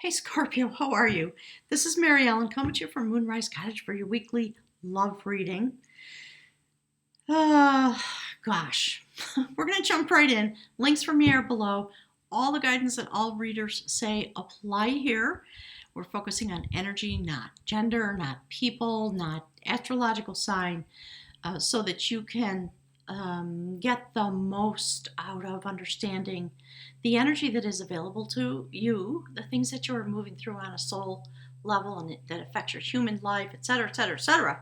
Hey Scorpio, how are you? This is Mary Ellen coming to you from Moonrise Cottage for your weekly love reading. Uh, Gosh, we're going to jump right in. Links from me are below. All the guidance that all readers say apply here. We're focusing on energy, not gender, not people, not astrological sign, so that you can get the most out of understanding the energy that is available to you, the things that you are moving through on a soul level and that affects your human life, etc., etc., etc.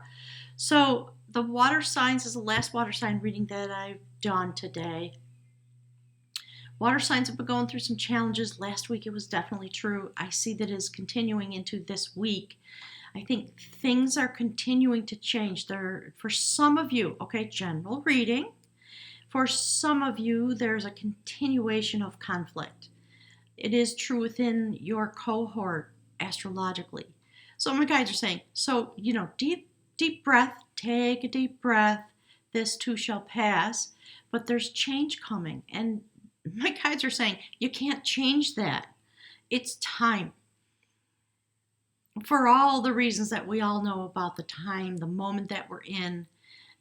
So the water signs is the last water sign reading that I've done today. Water signs have been going through some challenges. Last week it was definitely true. I see that it is continuing into this week. I think things are continuing to change. For some of you, okay, general reading. For some of you, there's a continuation of conflict. It is true within your cohort astrologically. So my guides are saying, deep breath, take a deep breath. This too shall pass. But there's change coming. And my guides are saying, you can't change that. It's time. For all the reasons that we all know about the time, the moment that we're in,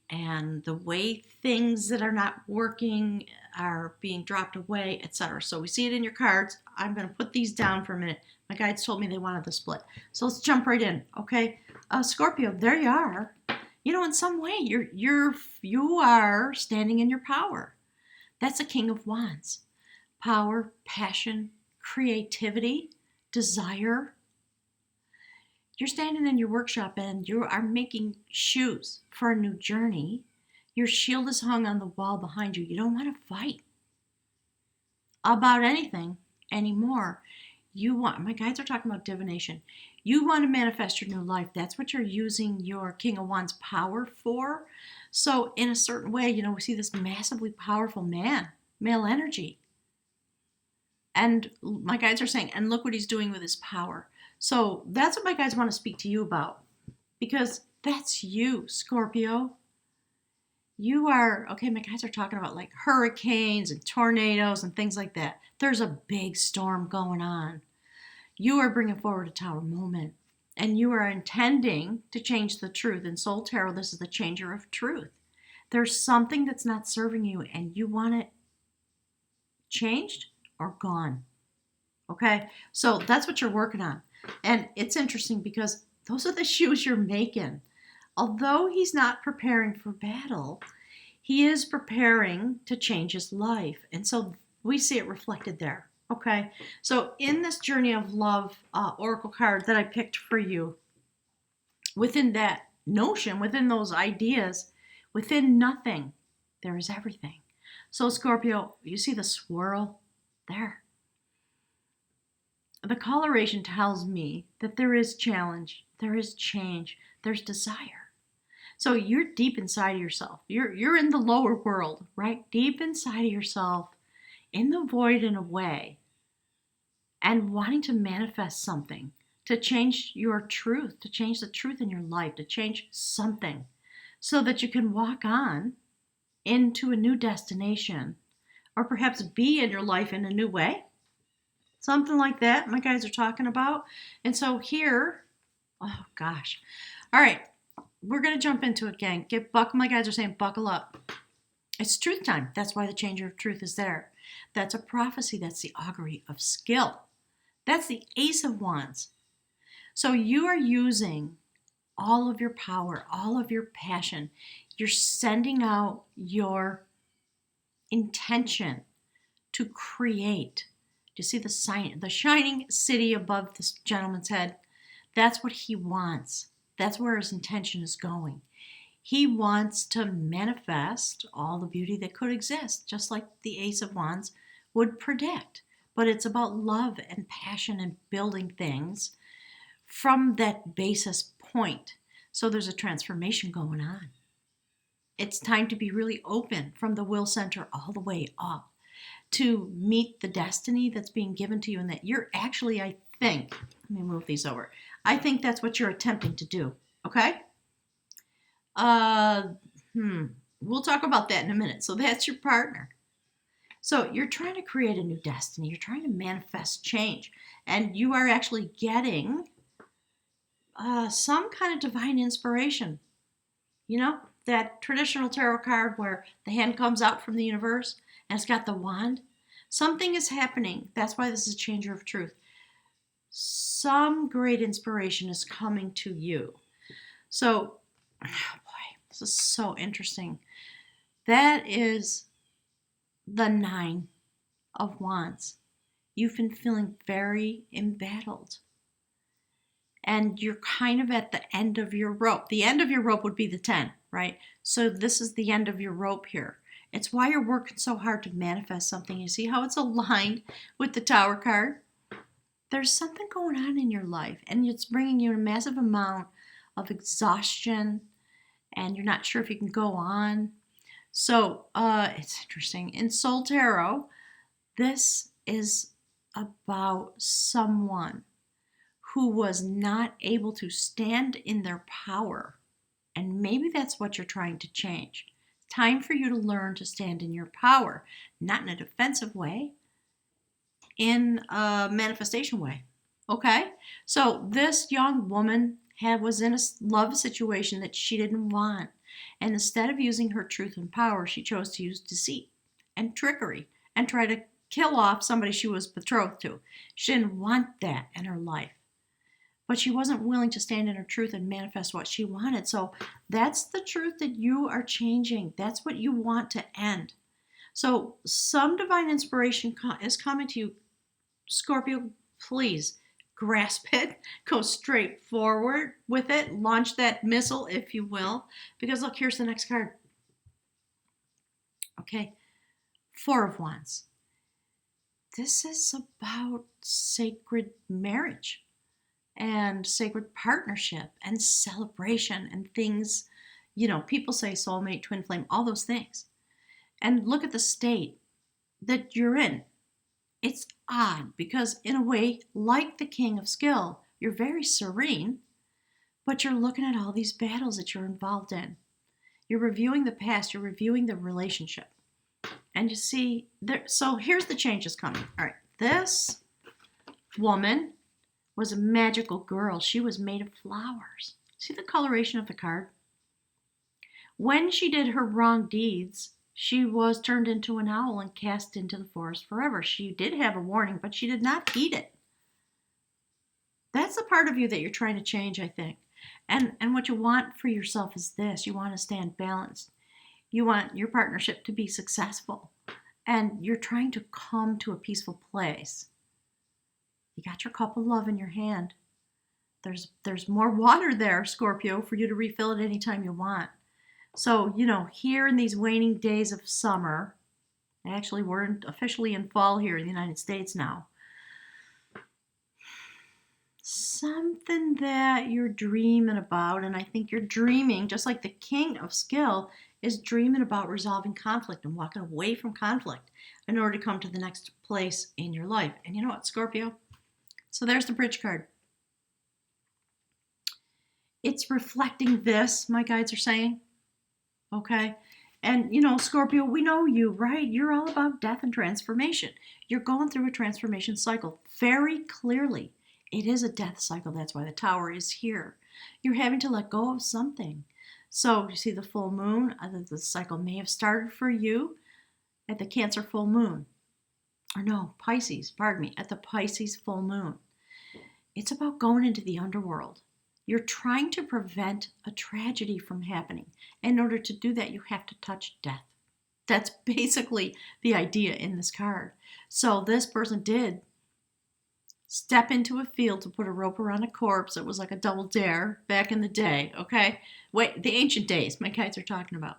and the way things that are not working are being dropped away, etc. So we see it in your cards. I'm going to put these down for a minute. My guides told me they wanted the split. So let's jump right in, okay? Scorpio, there you are. In some way, you are standing in your power. That's a King of Wands. Power, passion, creativity, desire. You're standing in your workshop and you are making shoes for a new journey. Your shield is hung on the wall behind you. You don't want to fight about anything anymore. My guides are talking about divination. You want to manifest your new life. That's what you're using your King of Wands power for. So in a certain way, we see this massively powerful man, male energy. And my guides are saying, and look what he's doing with his power. So that's what my guides want to speak to you about, because that's you, Scorpio. You are, okay, my guides are talking about like hurricanes and tornadoes and things like that. There's a big storm going on. You are bringing forward a tower moment, and you are intending to change the truth. In Soul Tarot, this is the changer of truth. There's something that's not serving you, and you want it changed or gone. Okay, so that's what you're working on. And it's interesting because those are the shoes you're making. Although he's not preparing for battle, he is preparing to change his life. And so we see it reflected there. Okay, so in this journey of love oracle card that I picked for you, within that notion, within those ideas, within nothing, there is everything. So Scorpio, you see the swirl there? The coloration tells me that there is challenge, there is change, there's desire. So you're deep inside of yourself. You're in the lower world, right? Deep inside of yourself, in the void in a way, and wanting to manifest something, to change your truth, to change the truth in your life, to change something, so that you can walk on into a new destination, or perhaps be in your life in a new way. Something like that my guys are talking about. And so here, oh gosh. All right, we're going to jump into it, gang. My guys are saying buckle up. It's truth time. That's why the changer of truth is there. That's a prophecy. That's the augury of skill. That's the Ace of Wands. So you are using all of your power, all of your passion. You're sending out your intention to create. Do you see the shining city above this gentleman's head? That's what he wants. That's where his intention is going. He wants to manifest all the beauty that could exist, just like the Ace of Wands would predict. But it's about love and passion and building things from that basis point. So there's a transformation going on. It's time to be really open from the will center all the way up, to meet the destiny that's being given to you, and that you're actually, I think, let me move these over. I think that's what you're attempting to do, okay? We'll talk about that in a minute. So that's your partner. So you're trying to create a new destiny. You're trying to manifest change. And you are actually getting some kind of divine inspiration. You know, that traditional tarot card where the hand comes out from the universe and it's got the wand. Something is happening. That's why this is a changer of truth. Some great inspiration is coming to you. So, oh boy, this is so interesting. That is the 9 of Wands. You've been feeling very embattled. And you're kind of at the end of your rope. The end of your rope would be the 10, right? So this is the end of your rope here. It's why you're working so hard to manifest something. You see how it's aligned with the Tower card? There's something going on in your life, and it's bringing you a massive amount of exhaustion, and you're not sure if you can go on. So it's interesting. In Soul Tarot, this is about someone who was not able to stand in their power. And maybe that's what you're trying to change. Time for you to learn to stand in your power, not in a defensive way, in a manifestation way. Okay? So this young woman was in a love situation that she didn't want. And instead of using her truth and power, she chose to use deceit and trickery and try to kill off somebody she was betrothed to. She didn't want that in her life. But she wasn't willing to stand in her truth and manifest what she wanted. So that's the truth that you are changing. That's what you want to end. So some divine inspiration is coming to you. Scorpio, please grasp it. Go straight forward with it. Launch that missile, if you will. Because look, here's the next card. Okay, 4 of Wands. This is about sacred marriage and sacred partnership and celebration and things, people say soulmate, twin flame, all those things. And look at the state that you're in. It's odd because in a way, like the King of Skill, you're very serene, but you're looking at all these battles that you're involved in. You're reviewing the past, you're reviewing the relationship. And you see, so here's the changes coming. All right, this woman was a magical girl. She was made of flowers. See the coloration of the card? When she did her wrong deeds, she was turned into an owl and cast into the forest forever. She did have a warning, but she did not heed it. That's the part of you that you're trying to change, I think. And what you want for yourself is this. You want to stand balanced. You want your partnership to be successful. And you're trying to come to a peaceful place. You got your cup of love in your hand. There's more water there, Scorpio, for you to refill it anytime you want. So, here in these waning days of summer, actually we're officially in fall here in the United States now. Something that you're dreaming about, and I think you're dreaming, just like the King of Skill is dreaming about resolving conflict and walking away from conflict in order to come to the next place in your life. And you know what, Scorpio? So there's the bridge card. It's reflecting this, my guides are saying. Okay? And, Scorpio, we know you, right? You're all about death and transformation. You're going through a transformation cycle very clearly. It is a death cycle. That's why the Tower is here. You're having to let go of something. So you see the full moon. The cycle may have started for you at the Cancer full moon. Or no, Pisces, pardon me, at the Pisces full moon. It's about going into the underworld. You're trying to prevent a tragedy from happening. In order to do that, you have to touch death. That's basically the idea in this card. So this person did step into a field to put a rope around a corpse. It was like a double dare back in the day, okay? Wait, the ancient days my guides are talking about.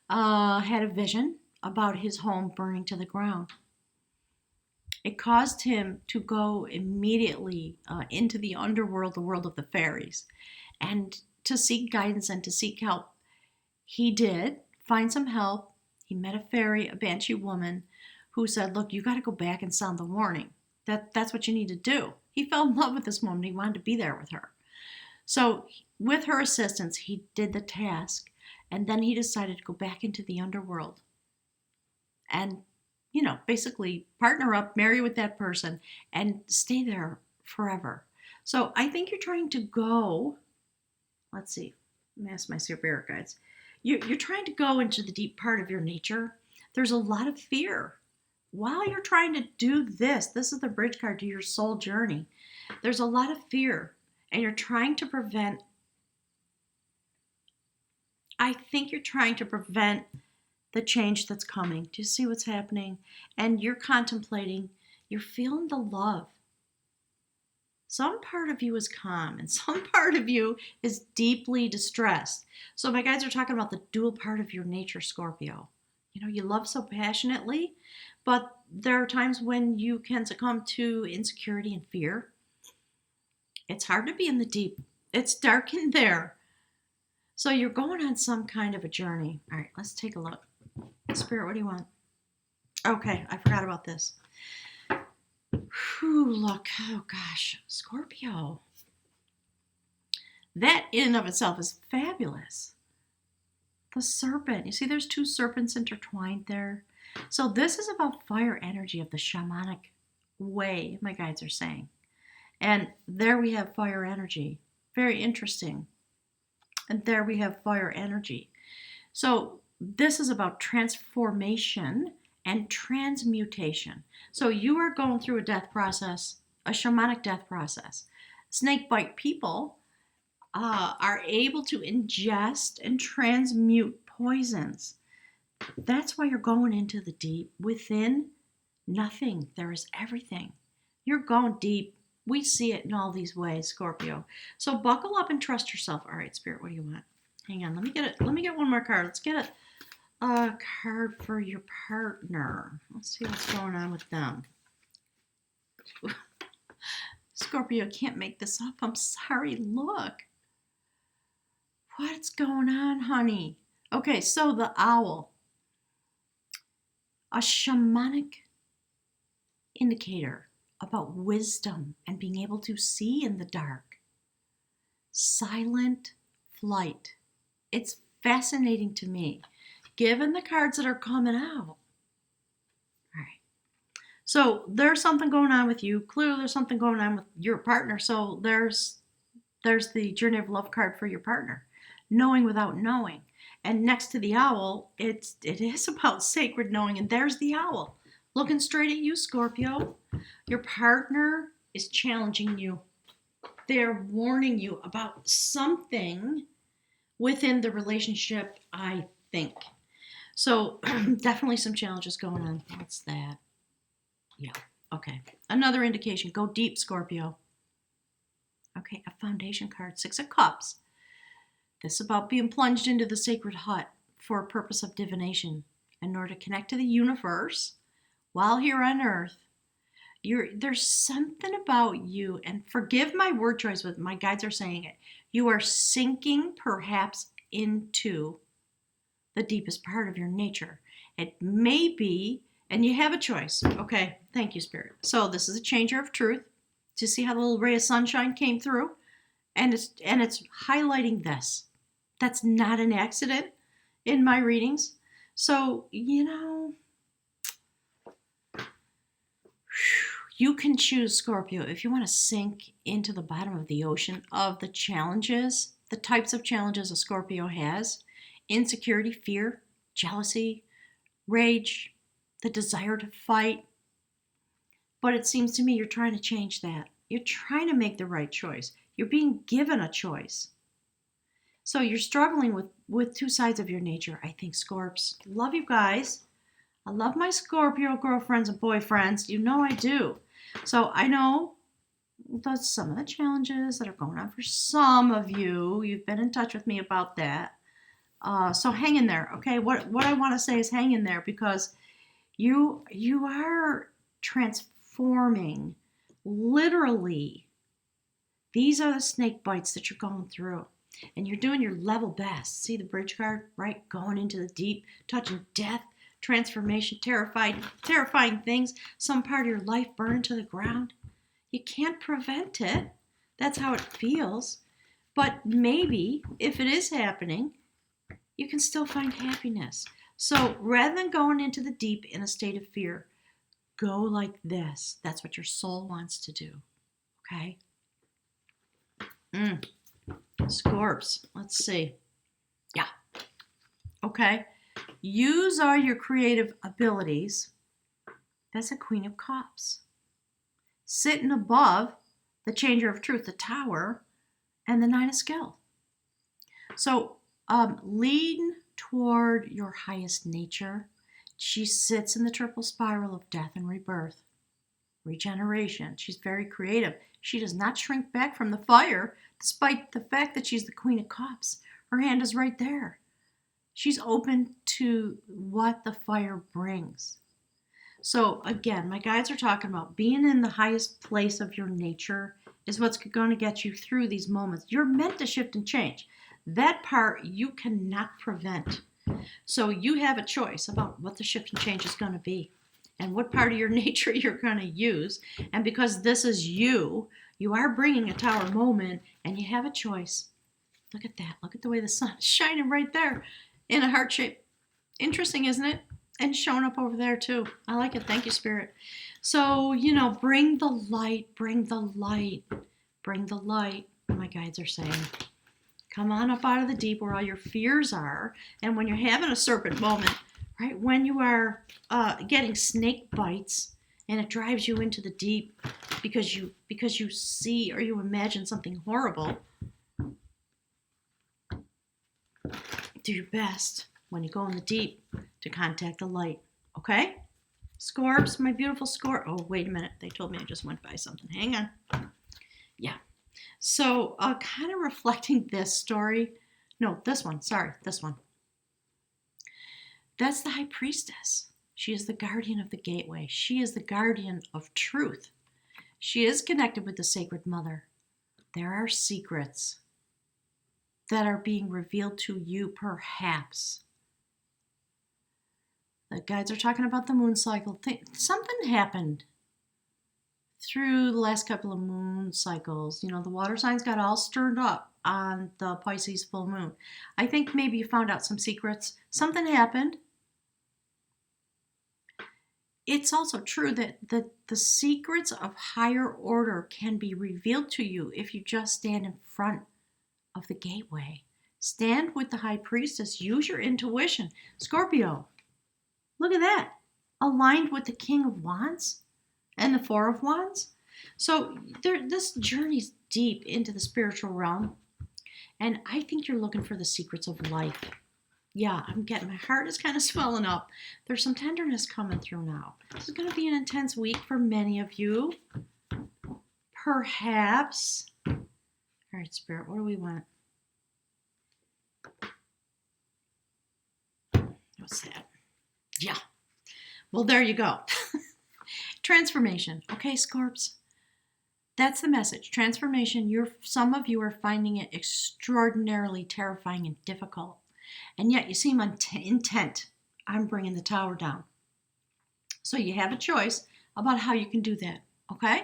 Had a vision about his home burning to the ground. It caused him to go immediately into the underworld, the world of the fairies, and to seek guidance and to seek help. He did find some help. He met a fairy, a banshee woman, who said, look, you got to go back and sound the warning. That's what you need to do. He fell in love with this woman. He wanted to be there with her. So with her assistance, he did the task, and then he decided to go back into the underworld and basically partner up, marry with that person, and stay there forever. So I think you're trying to go, let's see, let me ask my spirit guides. You're trying to go into the deep part of your nature. There's a lot of fear. While you're trying to do this is the bridge card to your soul journey. There's a lot of fear, and you're trying to prevent, I think you're trying to prevent the change that's coming. Do you see what's happening? And you're contemplating, you're feeling the love. Some part of you is calm and some part of you is deeply distressed. So my guides are talking about the dual part of your nature, Scorpio. You love so passionately, but there are times when you can succumb to insecurity and fear. It's hard to be in the deep. It's dark in there. So you're going on some kind of a journey. All right, let's take a look. Spirit, what do you want? Okay, I forgot about this. Look, oh gosh, Scorpio. That in and of itself is fabulous. The serpent. You see there's two serpents intertwined there. So this is about fire energy of the shamanic way, my guides are saying. And there we have fire energy. Very interesting. And there we have fire energy. So this is about transformation and transmutation. So you are going through a death process, a shamanic death process. Snakebite people are able to ingest and transmute poisons. That's why you're going into the deep. Within nothing, there is everything. You're going deep. We see it in all these ways, Scorpio. So buckle up and trust yourself. All right, Spirit, what do you want? Hang on, let me get one more card. Let's get a card for your partner. Let's see what's going on with them. Scorpio, can't make this up. I'm sorry. Look. What's going on, honey? Okay, so the owl. A shamanic indicator about wisdom and being able to see in the dark. Silent flight. It's fascinating to me, given the cards that are coming out. All right. So there's something going on with you. Clearly there's something going on with your partner. So there's the Journey of Love card for your partner. Knowing without knowing. And next to the owl, it is about sacred knowing. And there's the owl looking straight at you, Scorpio. Your partner is challenging you. They're warning you about something within the relationship, I think. So definitely some challenges going on. What's that? Yeah. Okay. Another indication. Go deep, Scorpio. Okay. A foundation card. 6 of Cups. This is about being plunged into the sacred hut for a purpose of divination in order to connect to the universe while here on earth. There's something about you, and forgive my word choice, but my guides are saying it. You are sinking perhaps into the deepest part of your nature. It may be, and you have a choice. Okay, thank you, Spirit. So this is a changer of truth. To see how the little ray of sunshine came through, and it's highlighting this. That's not an accident in my readings. So, you can choose, Scorpio, if you want to sink into the bottom of the ocean of the challenges, the types of challenges a Scorpio has: insecurity, fear, jealousy, rage, the desire to fight. But it seems to me you're trying to change that. You're trying to make the right choice. You're being given a choice. So you're struggling with two sides of your nature, I think, Scorps. Love you guys. I love my Scorpio girlfriends and boyfriends. You know I do. So I know that's some of the challenges that are going on for some of you. You've been in touch with me about that. So hang in there, okay? What I want to say is hang in there, because you are transforming, literally. These are the snake bites that you're going through. And you're doing your level best. See the bridge card, right? Going into the deep, touching death, transformation, terrifying things. Some part of your life burning to the ground. You can't prevent it. That's how it feels. But maybe, if it is happening, you can still find happiness. So rather than going into the deep in a state of fear, go like this. That's what your soul wants to do. Okay? Scorps. Let's see. Yeah. Okay. Use all your creative abilities. That's a Queen of Cups. Sitting above the Changer of Truth, the Tower, and the Nine of Skill. So lean toward your highest nature. She sits in the triple spiral of death and rebirth, regeneration. She's very creative. She does not shrink back from the fire, despite the fact that she's the Queen of Cups. Her hand is right there. She's open to what the fire brings. So again, my guides are talking about being in the highest place of your nature is what's going to get you through these moments. You're meant to shift and change. That part you cannot prevent. So you have a choice about what the shift and change is going to be and what part of your nature you're going to use. And because this is you, you are bringing a tower moment and you have a choice. Look at that. Look at the way the sun is shining right there in a heart shape. Interesting, isn't it? And showing up over there too. I like it. Thank you, Spirit. So, bring the light, bring the light, bring the light. My guides are saying, come on up out of the deep where all your fears are. And when you're having a serpent moment, right, when you are getting snake bites and it drives you into the deep because you see or you imagine something horrible, do your best when you go in the deep to contact the light. Okay? Scorps, my beautiful Scorp. Oh, wait a minute. They told me I just went by something. Hang on. Yeah. So, kind of reflecting this story. No, this one. Sorry, this one. That's the High Priestess. She is the guardian of the gateway. She is the guardian of truth. She is connected with the Sacred Mother. There are secrets that are being revealed to you, perhaps. The guides are talking about the moon cycle. Something happened through the last couple of moon cycles. The water signs got all stirred up on the Pisces full moon. I think maybe you found out some secrets. Something happened. It's also true that the secrets of higher order can be revealed to you if you just stand in front of the gateway. Stand with the High Priestess. Use your intuition. Scorpio, look at that. Aligned with the King of Wands and the Four of Wands. So this journey's deep into the spiritual realm. And I think you're looking for the secrets of life. Yeah, I'm getting, my heart is kind of swelling up. There's some tenderness coming through now. This is going to be an intense week for many of you. Perhaps. All right, Spirit, what do we want? What's that? Yeah. Well, there you go. Transformation. Okay, Scorps. That's the message. Transformation. Some of you are finding it extraordinarily terrifying and difficult. And yet you seem intent on bringing the tower down. So you have a choice about how you can do that. Okay?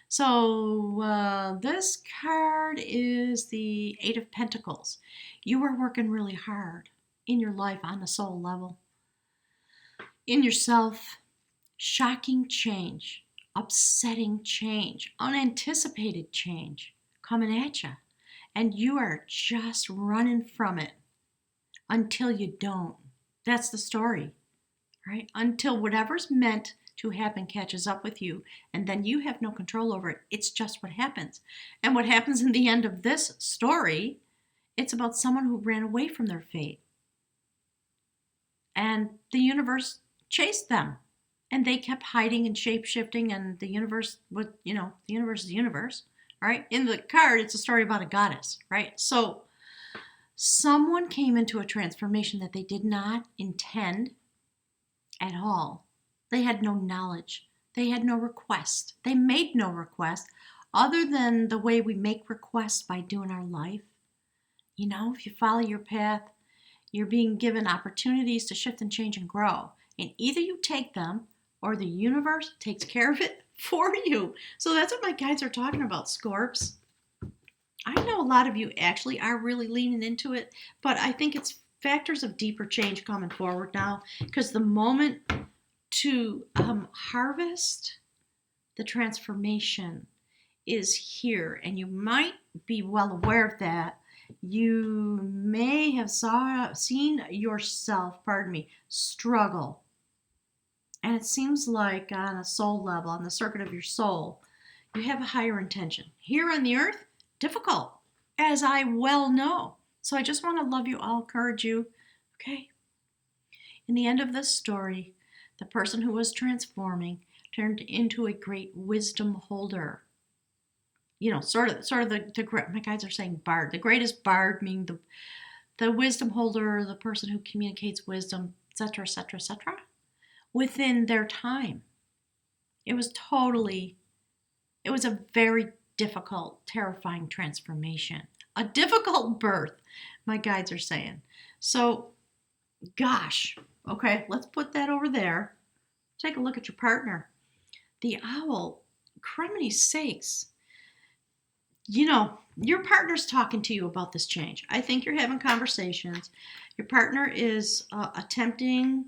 So this card is the Eight of Pentacles. You are working really hard in your life on the soul level. In yourself, shocking change, upsetting change, unanticipated change coming at you. And you are just running from it until you don't. That's the story, right? Until whatever's meant to happen catches up with you, and then you have no control over it. It's just what happens. And what happens in the end of this story, it's about someone who ran away from their fate. And the universe chased them. And they kept hiding and shape-shifting, and the universe would, the universe is the universe, right? In the card, it's a story about a goddess, right? So someone came into a transformation that they did not intend at all. They had no knowledge. They had no request. They made no request other than the way we make requests by doing our life. If you follow your path, you're being given opportunities to shift and change and grow. And either you take them or the universe takes care of it for you. So that's what my guides are talking about, Scorps. I know a lot of you actually are really leaning into it, but I think it's factors of deeper change coming forward now, because the moment to harvest the transformation is here, and you might be well aware of that. You may have seen yourself, struggle. And it seems like on a soul level, on the circuit of your soul, you have a higher intention. Here on the earth, difficult, as I well know. So I just want to love you all, encourage you. Okay. In the end of this story, the person who was transforming turned into a great wisdom holder. You know, sort of the my guides are saying bard, the greatest bard, meaning the wisdom holder, the person who communicates wisdom, etc., etc., etc., within their time. It was a very difficult, terrifying transformation, a difficult birth, my guides are saying. So, gosh, okay, let's put that over there. Take a look at your partner. The owl, criminy sakes. You know, your partner's talking to you about this change. I think you're having conversations. Your partner is attempting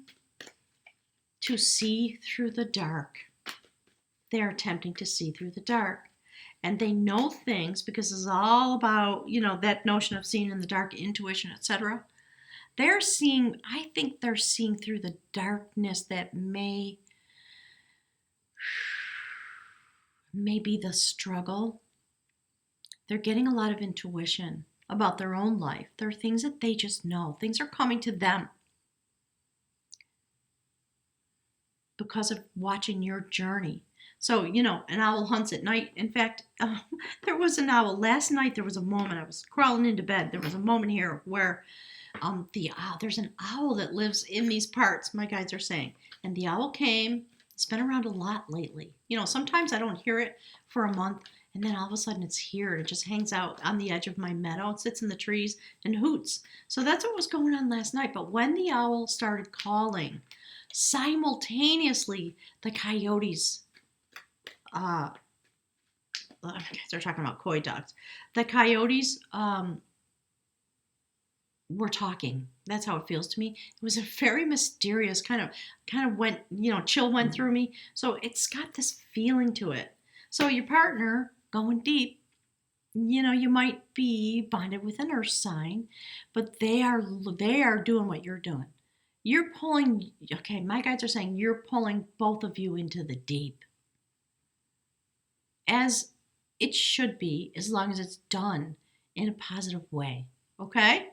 to see through the dark. They're attempting to see through the dark. And they know things because it's all about, you know, that notion of seeing in the dark, intuition, etc. I think they're seeing through the darkness that may be the struggle. They're getting a lot of intuition about their own life. There are things that they just know. Things are coming to them because of watching your journey. So, you know, an owl hunts at night. In fact, there was an owl. Last night there was a moment. I was crawling into bed. There was a moment here where there's an owl that lives in these parts, my guides are saying. And the owl came. It's been around a lot lately. You know, sometimes I don't hear it for a month. And then all of a sudden it's here. It just hangs out on the edge of my meadow. It sits in the trees and hoots. So that's what was going on last night. But when the owl started calling, simultaneously the coyotes, they're talking about coy dogs. The coyotes were talking. That's how it feels to me. It was a very mysterious kind of went, you know, chill went through me. So it's got this feeling to it. So your partner, going deep, you know, you might be bonded with an earth sign, but they are doing what you're doing. You're pulling, okay, my guides are saying you're pulling both of you into the deep. As it should be, as long as it's done in a positive way. Okay?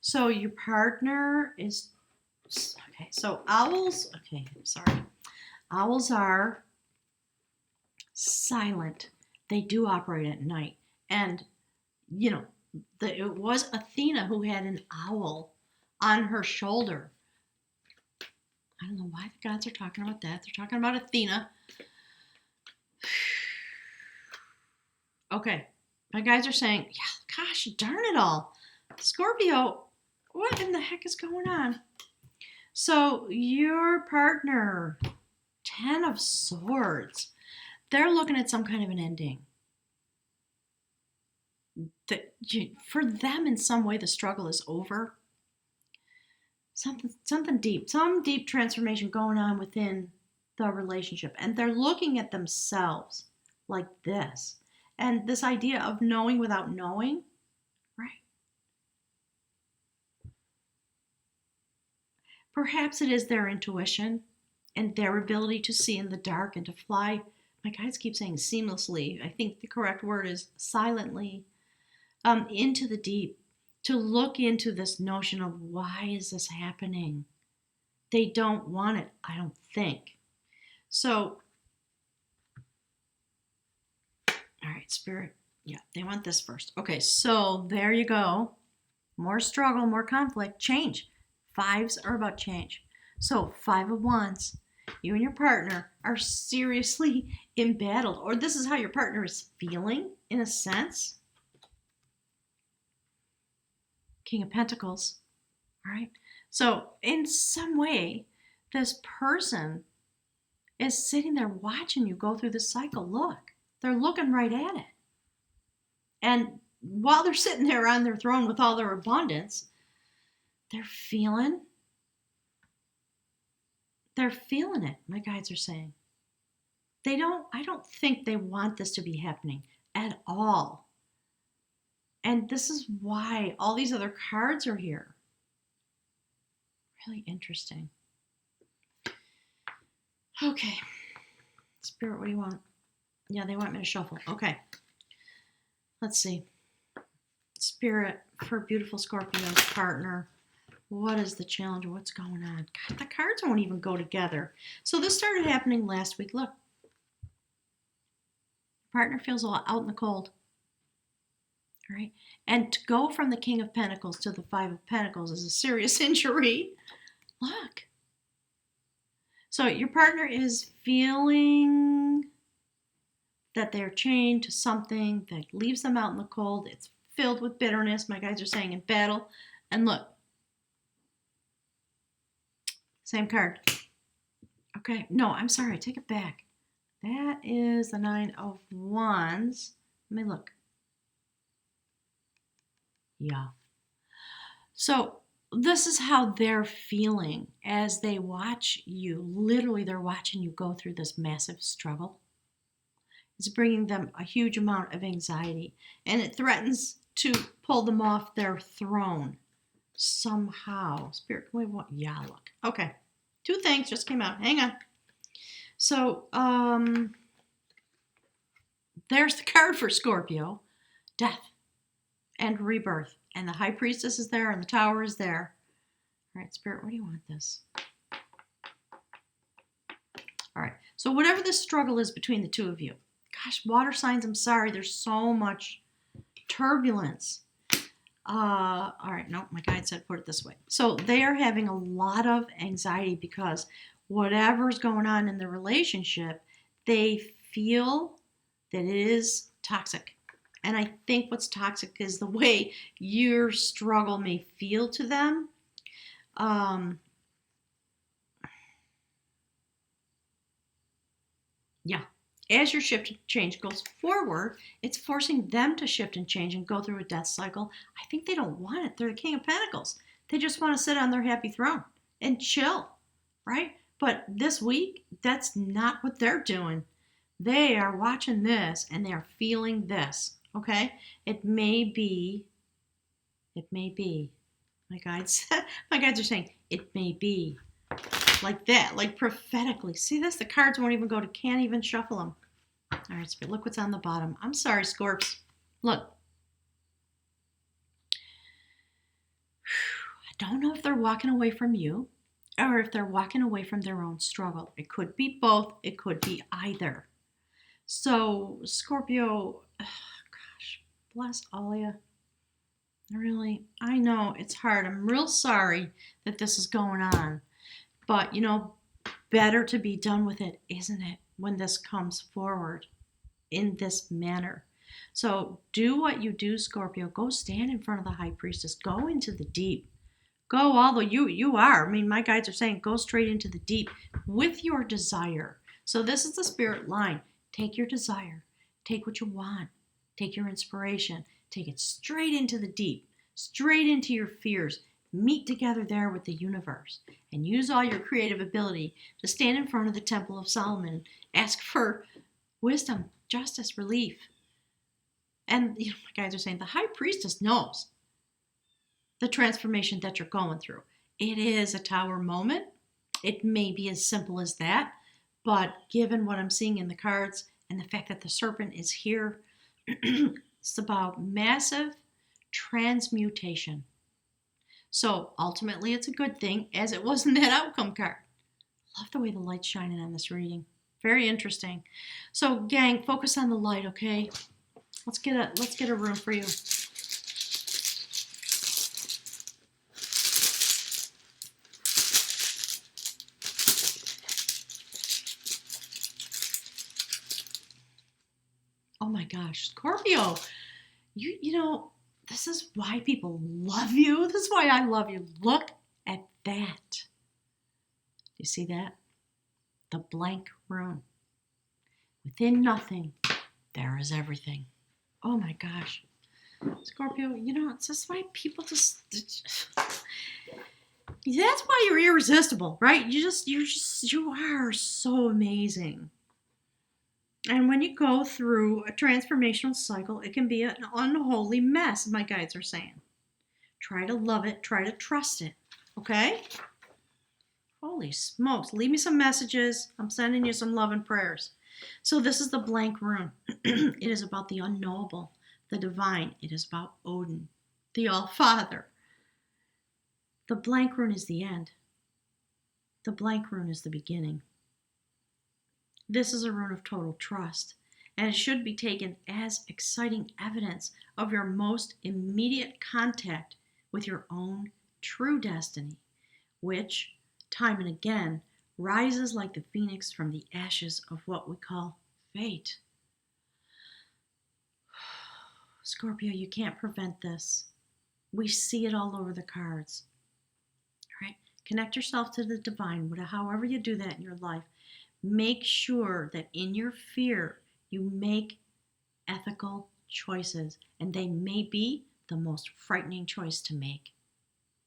So your partner is, okay, so owls, okay, sorry. Owls are silent. They do operate at night. And, you know, it was Athena who had an owl on her shoulder. I don't know why the gods are talking about that. They're talking about Athena. Okay, my guys are saying, yeah, gosh, darn it all. Scorpio, what in the heck is going on? So your partner, 10 of Swords, they're looking at some kind of an ending. For them, in some way, the struggle is over. Something deep, some deep transformation going on within the relationship. And they're looking at themselves like this. And this idea of knowing without knowing, right? Perhaps it is their intuition and their ability to see in the dark and to fly. My guides keep saying seamlessly. I think the correct word is silently into the deep, to look into this notion of why is this happening? They don't want it, I don't think. So, all right, Spirit, yeah, they want this first. Okay, so there you go. More struggle, more conflict, change. Fives are about change. So 5 of Wands, you and your partner are seriously embattled, or this is how your partner is feeling in a sense. King of Pentacles, all right? So in some way, this person is sitting there watching you go through this cycle. Look, they're looking right at it. And while they're sitting there on their throne with all their abundance, They're feeling it, my guides are saying. I don't think they want this to be happening at all. And this is why all these other cards are here. Really interesting. Okay. Spirit, what do you want? Yeah, they want me to shuffle. Okay. Let's see. Spirit, for beautiful Scorpio's partner, what is the challenge? What's going on? God, the cards won't even go together. So this started happening last week. Look. Partner feels all out in the cold. All right. And to go from the King of Pentacles to the Five of Pentacles is a serious injury. Look. So your partner is feeling that they're chained to something that leaves them out in the cold. It's filled with bitterness, my guys are saying, in battle. And look. Same card. Okay. No, I'm sorry. Take it back. That is the Nine of Wands. Let me look. Yeah. So this is how they're feeling as they watch you. Literally, they're watching you go through this massive struggle. It's bringing them a huge amount of anxiety, and it threatens to pull them off their throne somehow. Spirit, can we want? Yeah, look. Okay. Two things just came out. Hang on. So, there's the card for Scorpio. Death and rebirth. And the High Priestess is there, and the Tower is there. All right, Spirit, what do you want this? All right, so whatever this struggle is between the two of you. Gosh, water signs, I'm sorry. There's so much turbulence. All right, no, my guide said put it this way. So they are having a lot of anxiety because whatever's going on in the relationship, they feel that it is toxic. And I think what's toxic is the way your struggle may feel to them. Yeah. As your shift and change goes forward, it's forcing them to shift and change and go through a death cycle. I think they don't want it. They're the King of Pentacles. They just want to sit on their happy throne and chill, right? But this week, that's not what they're doing. They are watching this and they are feeling this, okay? It may be, my guides are saying, it may be like that, like prophetically. See this? The cards won't even go to, can't even shuffle them. All right, Spirit, look what's on the bottom. I'm sorry, Scorps. Look. I don't know if they're walking away from you or if they're walking away from their own struggle. It could be both. It could be either. So, Scorpio, gosh, bless all of you. Really, I know it's hard. I'm real sorry that this is going on. But, better to be done with it, isn't it, when this comes forward in this manner? So do what you do, Scorpio. Go stand in front of the High Priestess. Go into the deep. Go all the you are. I mean, my guides are saying go straight into the deep with your desire. So this is the spirit line. Take your desire. Take what you want. Take your inspiration. Take it straight into the deep, straight into your fears. Meet together there with the universe and use all your creative ability to stand in front of the Temple of Solomon and ask for wisdom, justice, relief. And my guides are saying the High Priestess knows the transformation that you're going through. It is a tower moment. It may be as simple as that, but given what I'm seeing in the cards and the fact that the serpent is here, it's about massive transmutation. So ultimately, it's a good thing, as it was in that outcome card. Love the way the light's shining on this reading. Very interesting. So, gang, focus on the light, okay? Let's get a room for you. Oh my gosh, Scorpio, this is why people love you. This is why I love you. Look at that. Do you see that? The blank room. Within nothing, there is everything. Oh my gosh. Scorpio, it's just why people just. That's why you're irresistible, right? You are so amazing. And when you go through a transformational cycle, it can be an unholy mess, my guides are saying. Try to love it, try to trust it, okay? Holy smokes, leave me some messages. I'm sending you some love and prayers. So this is the blank rune. It is about the unknowable, the divine. It is about Odin, the All-Father. The blank rune is the end. The blank rune is the beginning. This is a rune of total trust, and it should be taken as exciting evidence of your most immediate contact with your own true destiny, which, time and again, rises like the phoenix from the ashes of what we call fate. Scorpio, you can't prevent this. We see it all over the cards. All right? Connect yourself to the divine, however you do that in your life. Make sure that in your fear, you make ethical choices, and they may be the most frightening choice to make.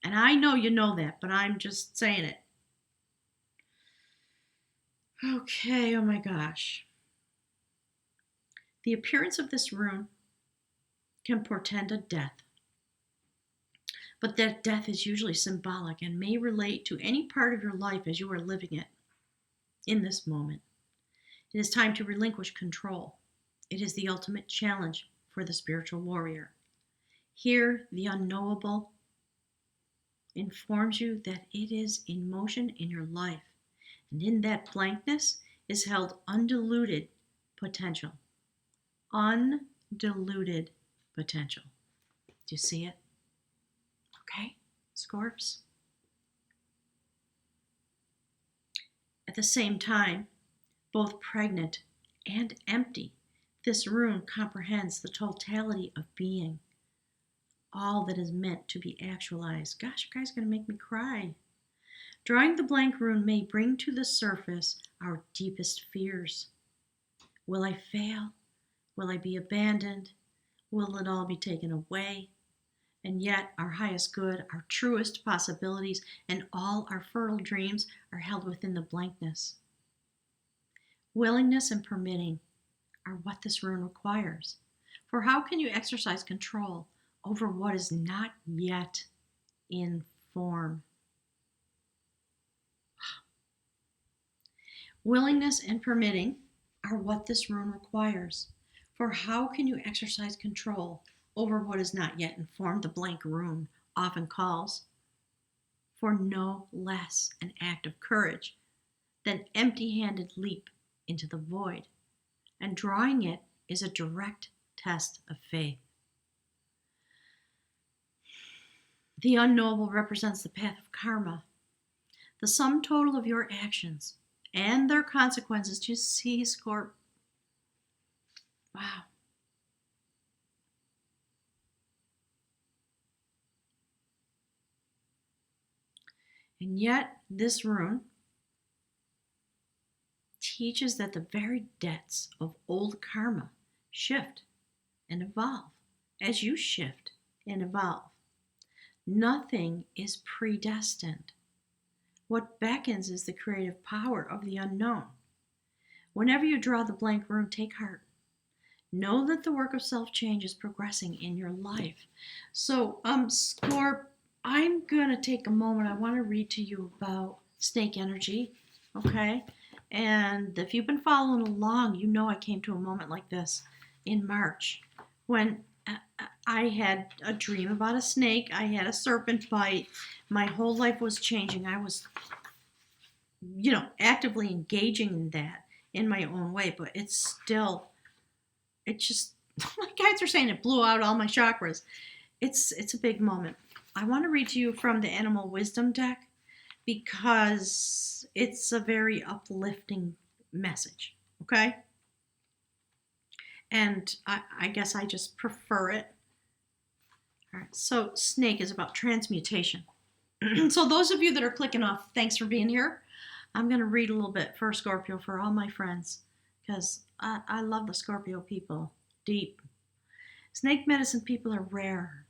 And I know you know that, but I'm just saying it. Okay, oh my gosh. The appearance of this rune can portend a death, but that death is usually symbolic and may relate to any part of your life as you are living it in this moment. It is time to relinquish control. It is the ultimate challenge for the spiritual warrior. Here, the unknowable informs you that it is in motion in your life, and in that blankness is held undiluted potential. Undiluted potential. Do you see it? Okay, Scorps. At the same time, both pregnant and empty, this rune comprehends the totality of being, all that is meant to be actualized. Gosh, you guys are going to make me cry. Drawing the blank rune may bring to the surface our deepest fears. Will I fail? Will I be abandoned? Will it all be taken away? And yet, our highest good, our truest possibilities, and all our fertile dreams are held within the blankness. Willingness and permitting are what this rune requires. For how can you exercise control over what is not yet in form? Willingness and permitting are what this rune requires. For how can you exercise control over what is not yet informed? The blank rune often calls for no less an act of courage than empty-handed leap into the void, and drawing it is a direct test of faith. The unknowable represents the path of karma, the sum total of your actions and their consequences. Do you see, Scorp? Wow. And yet, this rune teaches that the very debts of old karma shift and evolve as you shift and evolve. Nothing is predestined. What beckons is the creative power of the unknown. Whenever you draw the blank rune, take heart. Know that the work of self-change is progressing in your life. So, Scorp, I'm going to take a moment. I want to read to you about snake energy, okay? And if you've been following along, you know I came to a moment like this in March when I had a dream about a snake. I had a serpent bite. My whole life was changing. I was, actively engaging in that in my own way, but it just, my guides are saying it blew out all my chakras. It's a big moment. I want to read to you from the Animal Wisdom deck because it's a very uplifting message, okay? And I guess I just prefer it. All right, so snake is about transmutation. So those of you that are clicking off, thanks for being here. I'm going to read a little bit for Scorpio for all my friends because I love the Scorpio people deep. Snake medicine people are rare.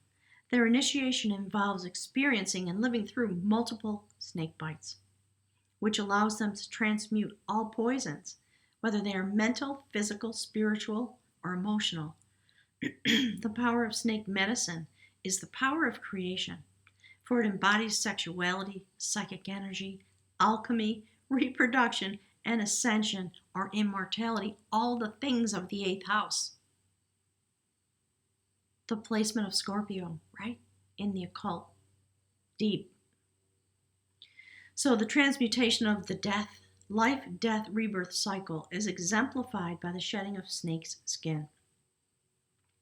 Their initiation involves experiencing and living through multiple snake bites, which allows them to transmute all poisons, whether they are mental, physical, spiritual, or emotional. The power of snake medicine is the power of creation, for it embodies sexuality, psychic energy, alchemy, reproduction, and ascension or immortality, all the things of the eighth house. The placement of Scorpio, right? In the occult. Deep. So the transmutation of the life, death, rebirth cycle is exemplified by the shedding of snake's skin.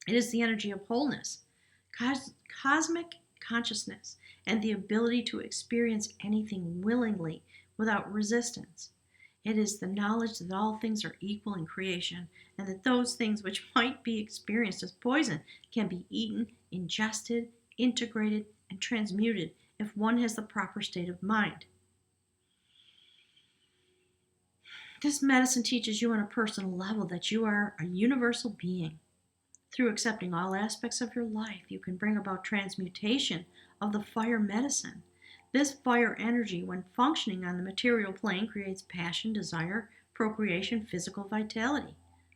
It is the energy of wholeness, cosmic consciousness, and the ability to experience anything willingly without resistance. It is the knowledge that all things are equal in creation and that those things which might be experienced as poison can be eaten, ingested, integrated, and transmuted if one has the proper state of mind. This medicine teaches you on a personal level that you are a universal being. Through accepting all aspects of your life, you can bring about transmutation of the fire medicine. This fire energy, when functioning on the material plane, creates passion, desire, procreation, physical vitality.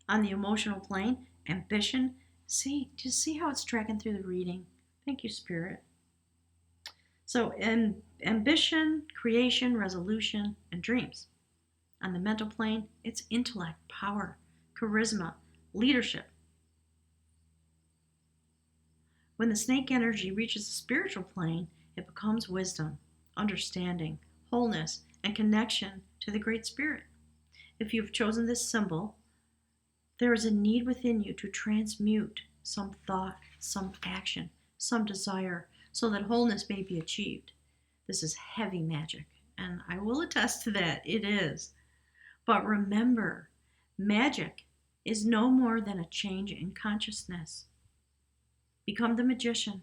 On the emotional plane, ambition. Just see how it's tracking through the reading. Thank you, Spirit. So, ambition, creation, resolution, and dreams. On the mental plane, it's intellect, power, charisma, leadership. When the snake energy reaches the spiritual plane, it becomes wisdom, understanding, wholeness, and connection to the Great Spirit. If you've chosen this symbol, there is a need within you to transmute some thought, some action, some desire, so that wholeness may be achieved. This is heavy magic, and I will attest to that. It is. But remember, magic is no more than a change in consciousness. Become the magician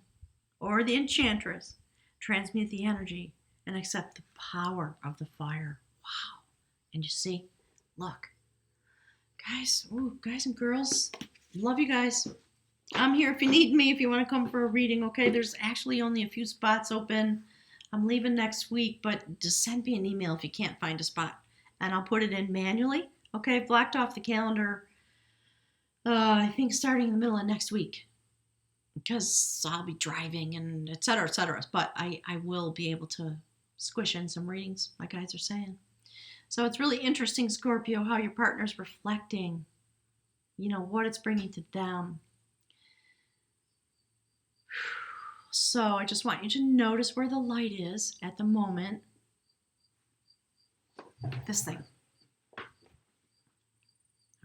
or the enchantress, transmute the energy, and accept the power of the fire. Wow. And you see, look, guys and girls, love you guys. I'm here if you need me, if you want to come for a reading, okay? There's actually only a few spots open. I'm leaving next week, but just send me an email if you can't find a spot, and I'll put it in manually. Okay, I've blocked off the calendar, I think starting in the middle of next week, because I'll be driving and et cetera, but I will be able to squish in some readings, like guys are saying. So it's really interesting, Scorpio, how your partner's reflecting, what it's bringing to them. So I just want you to notice where the light is at the moment. This thing.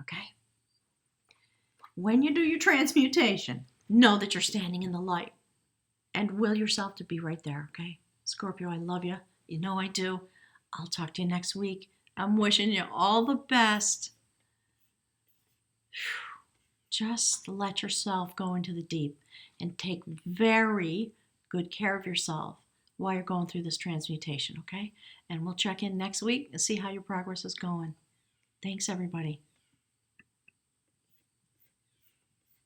Okay? When you do your transmutation, know that you're standing in the light and will yourself to be right there, okay? Scorpio, I love you. You know I do. I'll talk to you next week. I'm wishing you all the best. Just let yourself go into the deep and take very good care of yourself while you're going through this transmutation, okay? And we'll check in next week and see how your progress is going. Thanks, everybody.